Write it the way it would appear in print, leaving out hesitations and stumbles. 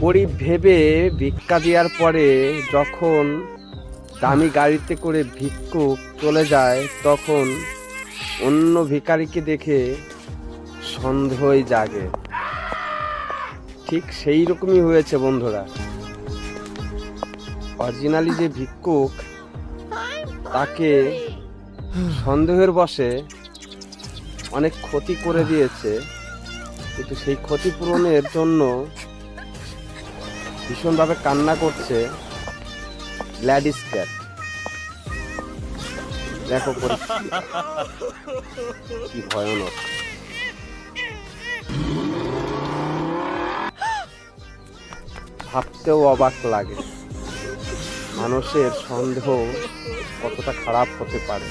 গরিব ভেবে ভিক্ষা দেওয়ার পরে যখন দামি গাড়িতে করে ভিক্ষুক চলে যায়, তখন অন্য ভিখারিকে দেখে সন্দেহই জাগে। ঠিক সেই রকমই হয়েছে বন্ধুরা। অরিজিনালি যে ভিক্ষুক, তাকে সন্দেহের বশে অনেক ক্ষতি করে দিয়েছে, কিন্তু সেই ক্ষতিপূরণের জন্য ভীষণভাবে কান্না করছে গ্ল্যাডিস ক্যাট। দেখো কি ভয়ানক। ভাবতেও অবাক লাগে মানুষের সন্দেহ কতটা খারাপ হতে পারে।